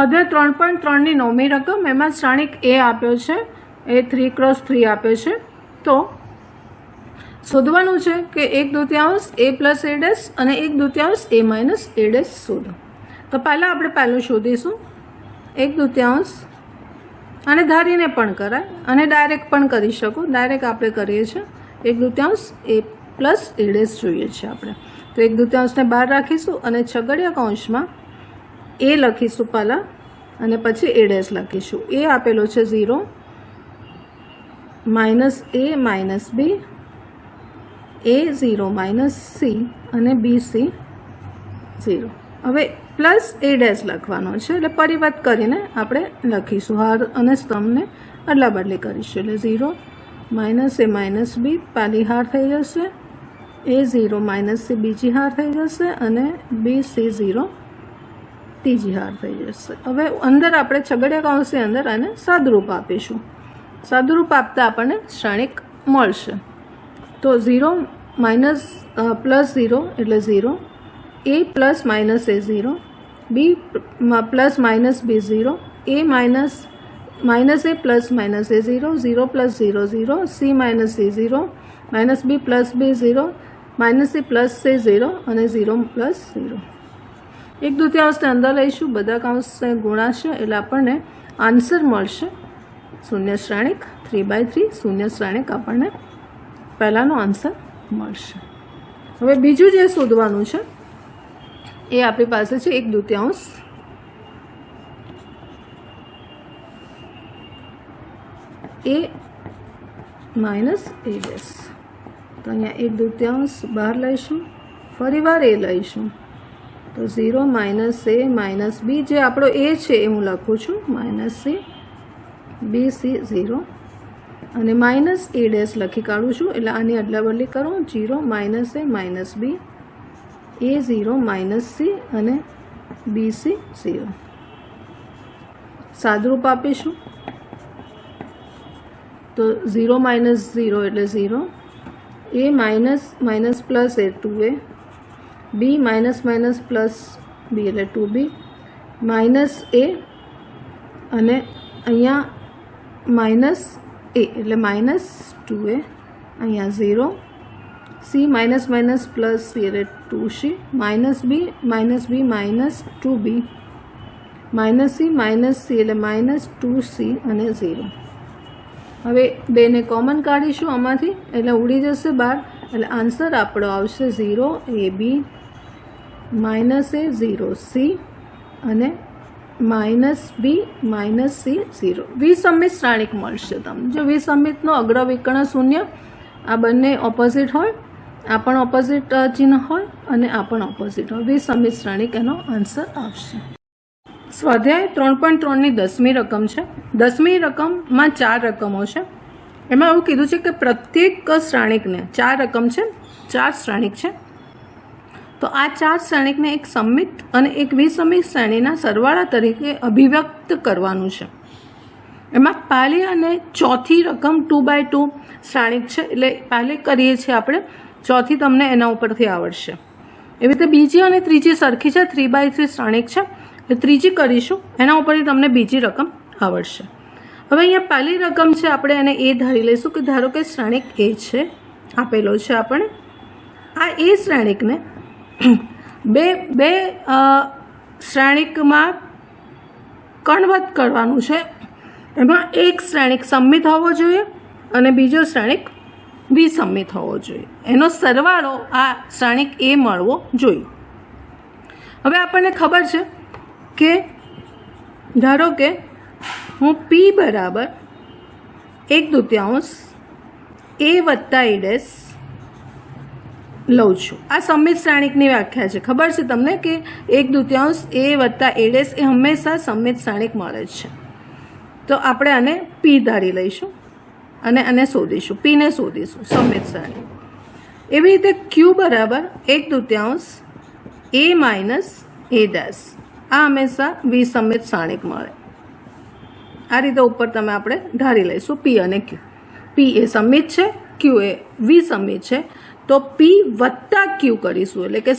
સ્વાધ્યાય 3.3ની 9મી રકમ એમાં શ્રેણિક એ આપ્યો છે, એ 3x3 આપ્યો છે. તો શોધવાનું છે કે 1/2 a પ્લસ a ડેશ અને 1/2 a માઇનસ a ડેશ શોધો. તો પહેલાં આપણે પહેલું શોધીશું 1/2. આને ધારીને પણ કરાય અને ડાયરેક્ટ પણ કરી શકો. ડાયરેક્ટ આપણે કરીએ છીએ 1/2 a પ્લસ a ડેશ જોઈએ છે આપણે. તો 1/2ને બહાર રાખીશું અને છગડીયા કૌંસમાં એ લખીશું પહેલાં અને પછી a ડેશ લખીશું. એ આપેલો છે 0 minus a minus b, a 0 minus c અને b c 0. હવે પ્લસ a ડેશ લખવાનો છે એટલે પરિવર્ત કરીને આપણે લખીશું. હાર અને સ્તંભને અદલા બદલી કરીશું એટલે 0 માઇનસ a માઇનસ b પહેલી હાર થઈ જશે, a 0 માઇનસ c બીજી હાર થઈ જશે અને b c 0 ત્રીજી હાર થઈ જશે. હવે અંદર આપણે છગડીયા કૌંસની અંદર આને સાદુરૂપ આપીશું. સાદુરૂપ આપતા આપણને શ્રેણિક મળશે. તો 0 માઇનસ પ્લસ 0 એટલે 0, a plus minus a 0, b plus minus b 0, a minus a plus minus a 0, 0 plus 0 0, c minus c 0, minus b plus b 0, minus c plus c 0 અને 0 પ્લસ 0. 1/2ને અંદર લઈશું, બધા કૌંસને ગુણાશે એટલે આપણને આન્સર મળશે શૂન્ય શ્રેણિક 3/3. શૂન્ય શ્રેણિક આપણને પહેલાંનો આન્સર મળશે. હવે બીજું જે શોધવાનું છે એ આપણી પાસે છે 1/2 a માઇનસ a ડેશ. તો અહીંયા 1/2 બહાર લઈશું, ફરીવાર એ લઈશું. તો 0 માઇનસ a માઇનસ b, જે આપણો a છે એ હું લખું છું માઇનસ c, b c 0 અને માઇનસ a ડેશ લખી કાઢું છું એટલે આની અદલા બદલી કરો. 0 minus a minus b, a 0 minus c અને b c 0. સાદુરૂપ આપીશું તો 0 માઇનસ 0 એટલે 0, a minus plus a 2a, b minus minus plus b એટલે 2b, માઇનસ a અને અહીંયા માઇનસ a એટલે માઇનસ 2a, અહીંયા 0, c minus minus plus c એટલે 2c, minus b minus 2b, minus c એટલે માઇનસ 2c અને 0. હવે બેને કોમન કાઢીશું આમાંથી એટલે ઉડી જશે બહાર એટલે આન્સર આપણો આવશે 0 ab માઇનસ a 0 c અને માઇનસ b માઇનસ c 0. વિસમિત શ્રેણિક મળશે તમને. જો વિસમિતનો અગ્રવિકર્ણ શૂન્ય, આ બંને ઓપોઝિટ હોય, આ પણ ઓપોઝિટ ચિહ્ન હોય અને આ પણ ઓપોઝિટ હોય, વિસમિત શ્રેણિક એનો આન્સર આવશે. સ્વાધ્યાય 3.3ની 10મી રકમ છે. 10મી રકમમાં 4 રકમો છે. એમાં એવું કીધું છે કે પ્રત્યેક શ્રેણિકને 4 રકમ છે, 4 શ્રેણિક છે. તો આ 4 શ્રેણિકને એક સમિત અને એક વિસમિત શ્રેણીના સરવાળા તરીકે અભિવ્યક્ત કરવાનું છે. એમાં પહેલી અને ચોથી રકમ 2/2 શ્રેણિક છે એટલે પહેલી કરીએ છીએ આપણે, ચોથી તમને એના ઉપરથી આવડશે. એવી રીતે બીજી અને ત્રીજી સરખી છે, 3/3 શ્રેણિક છે એટલે ત્રીજી કરીશું, એના ઉપરથી તમને બીજી રકમ આવડશે. હવે અહીંયા પહેલી રકમ છે, આપણે એને એ ધારી લઈશું કે ધારો કે શ્રેણિક એ છે આપેલો છે. આપણે આ એ શ્રેણિકને બે શ્રેણિકમાં કન્વર્ટ કરવાનું છે. એમાં એક શ્રેણિક સમિત હોવો જોઈએ અને બીજો શ્રેણિક વિસમિત હોવો જોઈએ. એનો સરવાળો આ શ્રેણિક એ મળવો જોઈએ. હવે આપણને ખબર છે કે ધારો કે હું p બરાબર 1/2 a વત્તા a ડેશ લઉં છું. આ સમિત શ્રેણિકની વ્યાખ્યા છે. ખબર છે તમને કે 1/2 a વત્તા a ડેશ એ હંમેશા સમિત શ્રેણિક મળે છે. તો આપણે આને p ધારી લઈશું અને આને શોધીશું, p ને શોધીશું સમિત શ્રેણિક. એવી રીતે q બરાબર 1/2 a માઇનસ a ડેશ, આ હંમેશા વિસમિત શ્રેણિક મળે. આ રીતે ઉપર તમે આપણે ધારી લઈશું p અને q. p એ સમિત છે, q એ વિસમિત છે. તો p વત્તા q કરીશું એટલે કે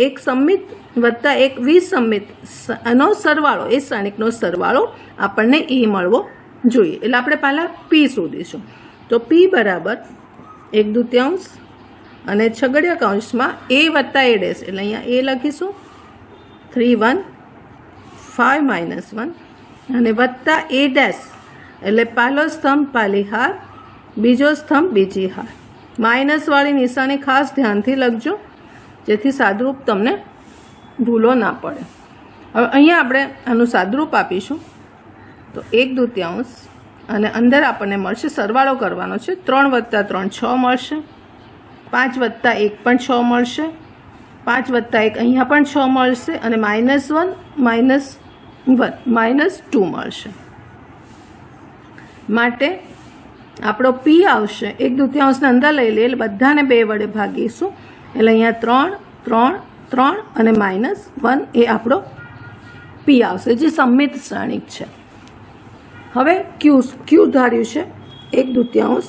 એક સમિત વત્તા એક વિસંમિત એનો સરવાળો, એ શ્રેણિકનો સરવાળો આપણને એ મળવો જોઈએ. એટલે આપણે પહેલાં પી શોધીશું. તો પી બરાબર 1/2 અને છગડીયા કૌંસમાં એ વત્તા એ ડેશ, એટલે અહીંયા એ લખીશું 3 1 5 -1 અને વત્તા એ ડેશ, એટલે પહેલો સ્તંભ પહેલી હાર, બીજો સ્તંભ બીજી હાર. માઇનસવાળી નિશાની ખાસ ધ્યાનથી લખજો, જેથી સાદરૂપ તમને ભૂલો ના પડે. હવે અહીંયા આપણે આનું સાદરૂપ આપીશું. તો 1/2 અને અંદર આપણને મળશે, સરવાળો કરવાનો છે, 3 + 3 6 મળશે, 5 + 1 પણ 6 મળશે, 5 + 1 અહીંયા પણ 6 મળશે અને -1 -2 મળશે. માટે આપણો પી આવશે 1/2 અંદર લઈ લઈએ, એટલે બધાને 2 વડે ભાગીશું, એટલે અહીંયા 3 3 3 અને -1 એ આપણો પી આવશે, જે સંમિત શ્રેણિક છે. હવે ક્યુ ધાર્યું છે 1/2,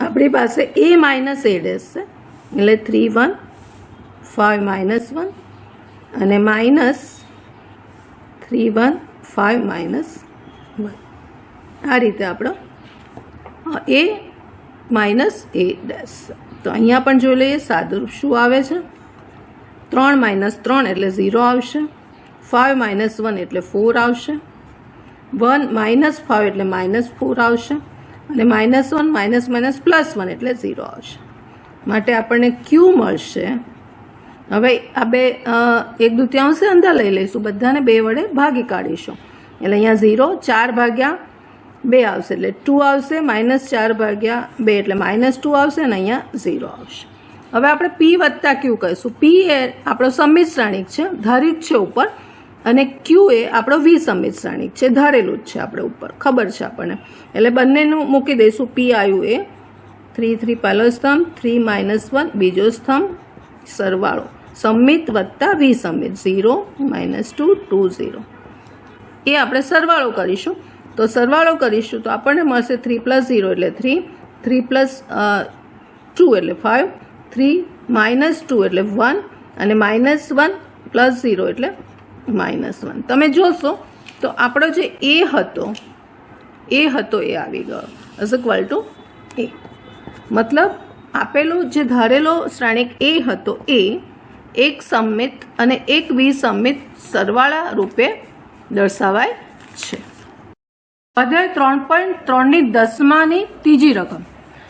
આપણી પાસે a - a ડેશ છે, એટલે 3 1 5 -1 અને -3 1 5 -1. આ રીતે આપણો a - a ડેશ. તો અહીંયા પણ જોઈ લઈએ સાદુરૂપ શું આવે છે. 3 - 3 એટલે 0 આવશે, 5 - 1 એટલે 4 આવશે, 1 - 5 એટલે -4 આવશે અને -1 -1 એટલે 0 આવશે. માટે આપણને ક્યુ મળશે. હવે આ 1/2 અંદર લઈ લઈશું, બધાને 2 વડે ભાગી કાઢીશું, એટલે અહીંયા 0 4/2 આવશે એટલે 2 આવશે, -4/2 એટલે -2 આવશે અને અહીંયા 0 આવશે. હવે આપણે પી વત્તા ક્યુ કહીશું. પી એ આપણો સંમિત શ્રેણિક છે, ધારિત છે ઉપર, અને ક્યુ એ આપણો વિસંમિત શ્રેણિક છે, ધારેલું જ છે આપણે ઉપર, ખબર છે આપણને. એટલે બંનેનું મૂકી દઈશું. પી આવ્યું એ 3 3 પહેલો સ્તંભ, 3 -1 બીજો સ્તંભ, સરવાળો સંમિત વત્તા વિસંમિત 0 -2 2 0. એ આપણે સરવાળો કરીશું. તો સરવાળો કરીશું તો આપણને મળશે 3 + 0 એટલે 3, 3 + 2 એટલે 5, 3 - 2 એટલે 1 અને -1 + 0 એટલે -1. તમે જોશો તો આપણો જે એ હતો એ આવી ગયો = a. મતલબ આપેલું જે ધારેલો શ્રેણિક એ હતો એ એક સંમિત અને એક વિસંમિત સરવાળા રૂપે દર્શાવાય છે. સ્વાધ્યાય 3.3 ત્રીજી રકમ.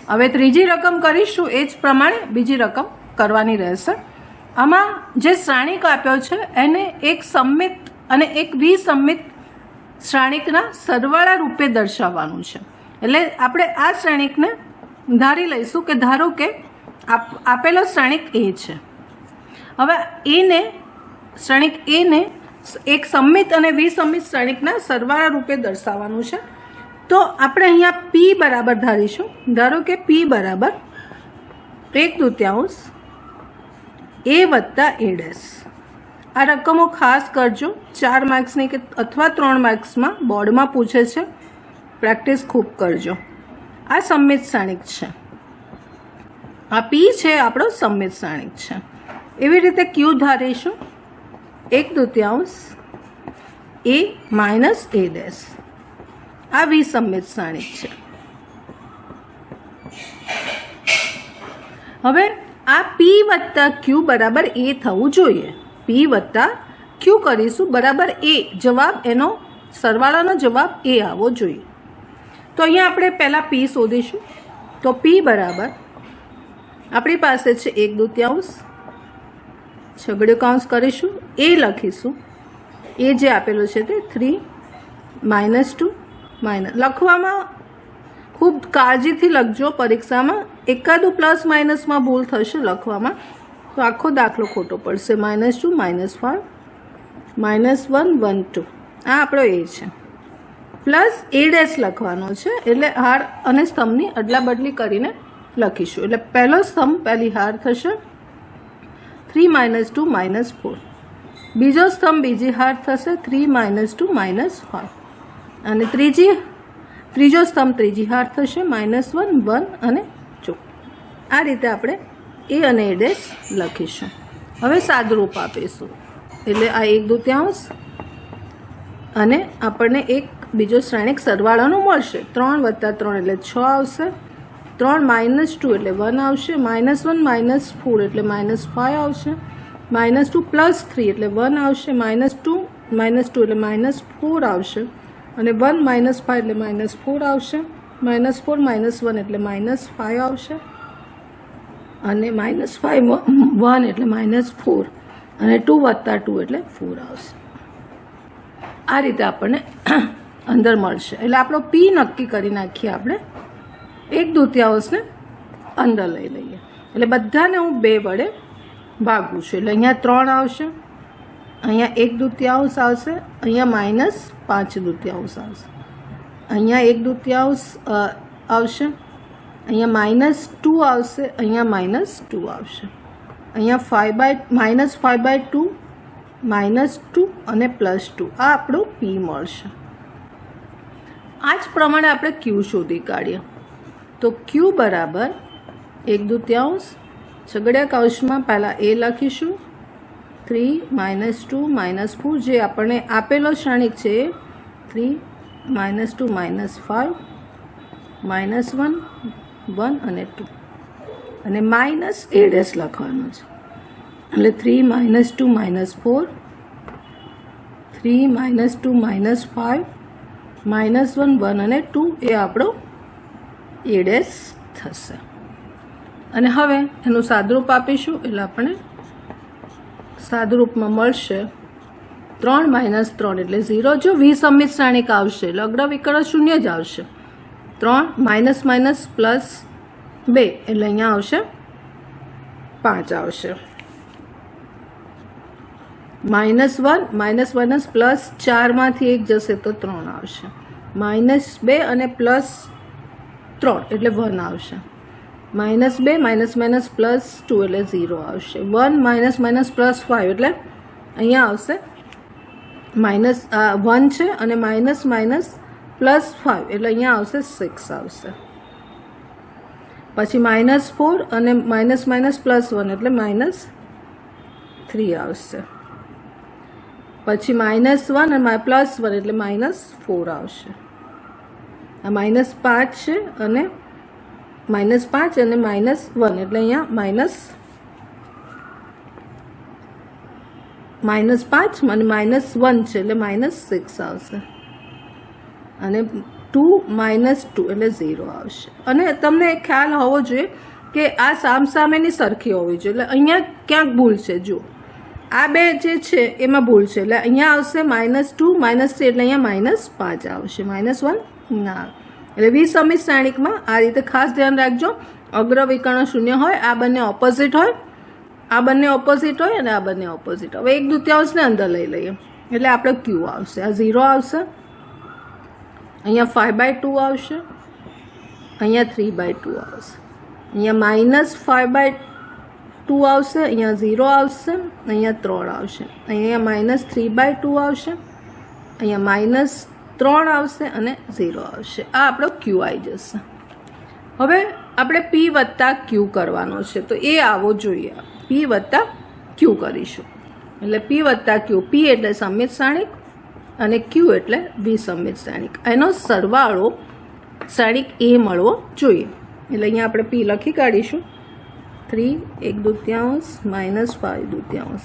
હવે ત્રીજી રકમ કરીશું એ જ પ્રમાણે બીજી રકમ કરવાની રહેશે. આમાં જે શ્રેણિક આપ્યો છે એને એક સંમિત અને એક વિસંમિત શ્રેણિકના સરવાળા રૂપે દર્શાવવાનું છે. એટલે આપણે આ શ્રેણિકને ધારી લઈશું કે ધારો કે આપેલો શ્રેણિક એ છે. હવે શ્રેણિક એને એક સંમિત અને વિસંમિત શ્રેણિકના સરવાળા રૂપે દર્શાવવાનું છે. તો આપણે અહીંયા પી બરાબર ધારીશું. ધારો કે પી બરાબર 1/2 a વત્તા a ડેશ. આ રકમો ખાસ કરજો, 4 માર્ક્સની કે અથવા 3 માર્ક્સમાં બોર્ડમાં પૂછે છે, પ્રેક્ટિસ ખૂબ કરજો. આ સંમિત શ્રેણિક છે, આ પી છે આપણો સંમિત શ્રેણિક છે. એવી રીતે ક્યુ ધારીશું 1/2 a - a ડેશ. આ વિસંમિત શ્રેણિક છે. હવે આ પી વત્તા ક્યુ બરાબર એ થવું જોઈએ. પી વત્તા ક્યુ કરીશું બરાબર એ, જવાબ એનો સરવાળાનો જવાબ એ આવવો જોઈએ. તો અહીંયા આપણે પહેલાં પી શોધીશું. તો પી બરાબર આપણી પાસે છે 1/2, છગડીયો કૌંસ કરીશું, એ લખીશું, એ જે આપેલું છે તે 3 -2 લખવામાં ખૂબ કાળજીથી લખજો. પરીક્ષામાં એકાદું પ્લસ માઇનસમાં ભૂલ થશે લખવામાં, તો આખો દાખલો ખોટો પડશે. -2 -5 -1 1 2 આ આપણો એ છે. પ્લસ a ડેશ લખવાનો છે, એટલે હાર અને સ્તંભની અદલા બદલી કરીને લખીશું. એટલે પહેલો સ્તંભ પહેલી હાર થશે 3 -2 -4, બીજો સ્તંભ બીજી હાર થશે 3 -2 -5 અને ત્રીજો સ્તંભ ત્રીજી હાર થશે -1 1 અને 2. આ રીતે આપણે એ અને એ ડેશ લખીશું. હવે સાદુરૂપ આપીશું એટલે આ 1/2 અને આપણને એક બીજો શ્રેણિક સરવાળાનો મળશે. 3 + 3 એટલે 6 આવશે. 3 - 2 એટલે 1 આવશે. -1 - 4 એટલે -5 આવશે. -2 + 3 એટલે 1 આવશે. -2 એટલે -4 આવશે. અને 1 - 5 એટલે -4 આવશે. -4 - 1 એટલે -5 આવશે. અને -5 1 એટલે -4 અને 2 + 2 એટલે 4 આવશે. આ રીતે આપણને અંદર મળશે. એટલે આપણો પી નક્કી કરી નાખીએ આપણે. 1/2 અંદર લઈ લઈએ એટલે બધાને હું 2 વડે ભાગું છું. એટલે અહીંયા 3 આવશે, અહીંયા 1/2 આવશે, અહીંયા -5/2 આવશે, અહીંયા 1/2 આવશે, અહીંયા -2 આવશે, અહીંયા -2 આવશે, અહીંયા -5/2 -2 અને +2. આ આપણું પી મળશે. આ જ પ્રમાણે આપણે ક્યુ શોધી કાઢીએ. તો ક્યુ બરાબર 1/2 છગડિયા કૌંસમાં પહેલાં એ લખીશું 3 - 2 - 4 જે આપણને આપેલો શ્રેણિક છે 3 - 2 - 5 -1 1 અને 2 અને -a' લખવાનું છે. એટલે 3 - 2 - 4 3 - 2 - 5 -1 1 અને 2 એ આપણો a' થશે. અને હવે એનું સાદુરૂપ આપીશું એટલે આપણે સાદુરૂપમાં મળશે 3 - 3 એટલે 0. જો વિસમિત શ્રેણિક આવશે એટલે અગ્રવિકર્ણ 0 જ આવશે. 3 - - +2 એટલે અહીંયા આવશે 5 આવશે. -1 - +4 માંથી 1 જશે તો 3 આવશે. -2 અને +3 એટલે 1 આવશે. -2 - +2 એટલે 0 આવશે. 1 - +5 એટલે અહીંયા આવશે -1 છે અને -5 એટલે અહીંયા આવશે 6 આવશે. પછી -4 અને +1 એટલે -3 આવશે. પછી -1 અને +1 એટલે -4 આવશે. આ -5 છે અને -5 અને -1 એટલે અહીંયા -5 અને -1 છે એટલે -6 આવશે. અને 2 - 2 એટલે 0 આવશે. અને તમને ખ્યાલ હોવો જોઈએ કે આ સામસામેની સરખી હોવી જોઈએ. એટલે અહીંયા ક્યાંક ભૂલ છે. જો આ બે જે છે એમાં ભૂલ છે. એટલે અહીંયા આવશે -2 - 3 એટલે અહીંયા -5 આવશે. -1 ના આવે. એટલે વિસમિત શ્રેણિકમાં આ રીતે ખાસ ધ્યાન રાખજો. અગ્રવિકર્ણ 0 હોય, આ બંને ઓપોઝિટ હોય, આ બંને ઓપોઝિટ હોય અને આ બંને ઓપોઝિટ. હવે 1/2 ને અંદર લઈ લઈએ એટલે આપણે ક્યુ આવશે. આ 0 આવશે, અહીંયા 5/2 આવશે, અહીંયા 3/2 આવશે, અહીંયા -5/2 આવશે, અહીંયા 0 આવશે, અહીંયા 3 આવશે, અહીંયા -3/2 આવશે, અહીંયા -3 આવશે અને 0 આવશે. આ આપણો ક્યુ આવી જશે. હવે આપણે પી વત્તા ક્યુ કરવાનો છે તો એ આવો જોઈએ. પી વત્તા ક્યુ કરીશું. એટલે પી વત્તા ક્યુ. પી એટલે સમિત શ્રેણિક અને ક્યુ એટલે વિસમિત શ્રેણિક. એનો સરવાળો શ્રેણિક એ મળવો જોઈએ. એટલે અહીંયા આપણે પી લખી કાઢીશું 3 1/2 -5/2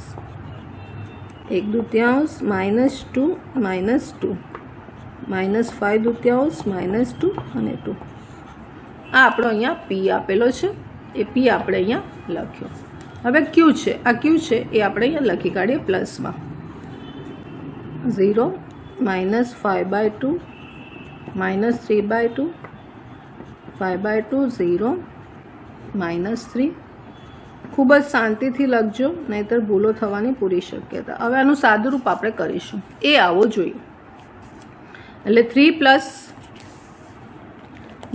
1/2 -2 -2 -5/2 -2 અને 2. આ આપણો અહીંયા પી આપેલો છે. એ પી આપણે અહીંયા લખ્યો. હવે ક્યુ છે, આ ક્યુ છે એ આપણે અહીંયા લખી કાઢીએ પ્લસમાં 0 -5/2 -3/2 5/2 0 -3. ખૂબ જ શાંતિથી લખજો, નહીંતર ભૂલો થવાની પૂરી શક્યતા. હવે આનું સાદુરૂપ આપણે કરીશું. એ આવો જોઈએ. એટલે 3 +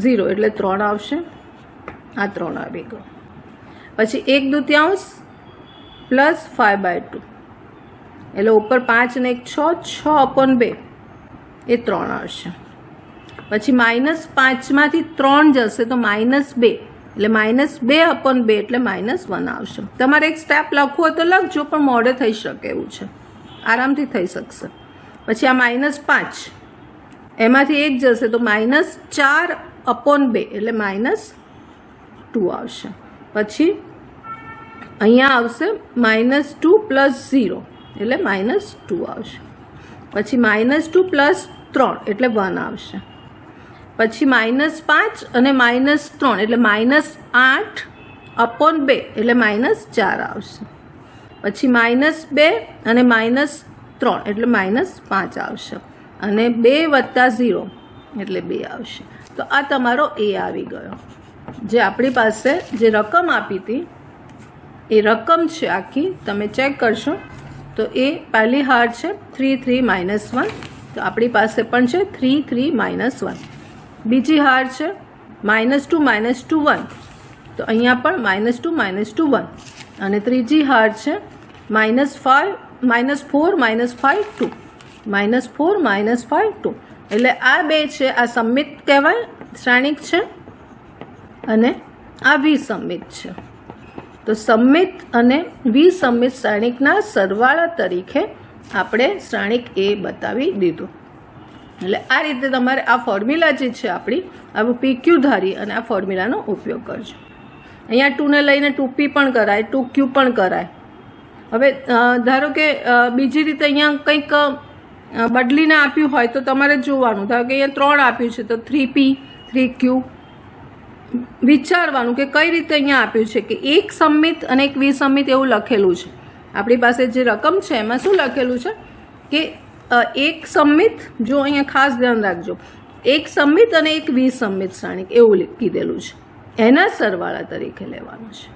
0 એટલે 3 આવશે. આ 3 આવી ગયો. પછી 1/2 +5/2 એટલે ઉપર 5 અને 1 6/2 એ 3 આવશે. પછી -5 માંથી 3 જશે તો -2 એટલે -2/2 એટલે -1 આવશે. તમારે એક સ્ટેપ લખવું હોય તો લખજો, પણ મોડે થઈ શકે એવું છે, આરામથી થઈ શકશે. પછી આ -5 એમાંથી એક જશે તો -4/2 એટલે -2 આવશે. પછી અહીંયા આવશે -2 + 0 એટલે -2 આવશે. પછી -2 + 3 એટલે 1 આવશે. પછી -5 અને -3 એટલે -8/2 એટલે -4 આવશે. પછી -2 અને -3 એટલે -5 આવશે. અને 2 + 0 એટલે 2 આવશે. તો આ તમારો એ આવી ગયો. જે આપણી પાસે જે રકમ આપી હતી એ રકમ છે આખી, તમે ચેક કરશો તો એ પહેલી હાર છે 3 3 -1, તો આપણી પાસે પણ છે 3 3 -1. બીજી હાર છે -2 -2 1, તો અહીંયા પણ -2 -2 1. અને ત્રીજી હાર છે -4 -5 2, -4 -5 2. એટલે આ બે છે, આ સમમિત કહેવાય, શ્રેણિક છે, અને આ વિસમિત છે. તો સમમિત અને વિસમિત શ્રેણિકના સરવાળા તરીકે આપણે શ્રેણિક એ બતાવી દીધું. એટલે આ રીતે તમારે આ ફોર્મ્યુલા જે છે આપણી, આવું PQ ધારી અને આ ફોર્મ્યુલાનો ઉપયોગ કરજો. અહીંયા 2 ને લઈને 2P પણ કરાય, 2Q પણ કરાય. હવે ધારો કે બીજી રીતે અહીંયા કંઈક બદલીને આપ્યું હોય તો તમારે જોવાનું. ધારો કે અહીંયા 3 આપ્યું છે તો 3P 3Q વિચારવાનું કે કઈ રીતે અહીંયા આપ્યું છે કે એક સમમિત અને એક વિસમિત એવું લખેલું છે. આપણી પાસે જે રકમ છે એમાં શું લખેલું છે કે એક સમમિત, જો અહીંયા ખાસ ધ્યાન રાખજો, એક સમમિત અને એક વિસમિત શ્રેણિક એવું કીધેલું છે, એના સરવાળા તરીકે લેવાનું છે.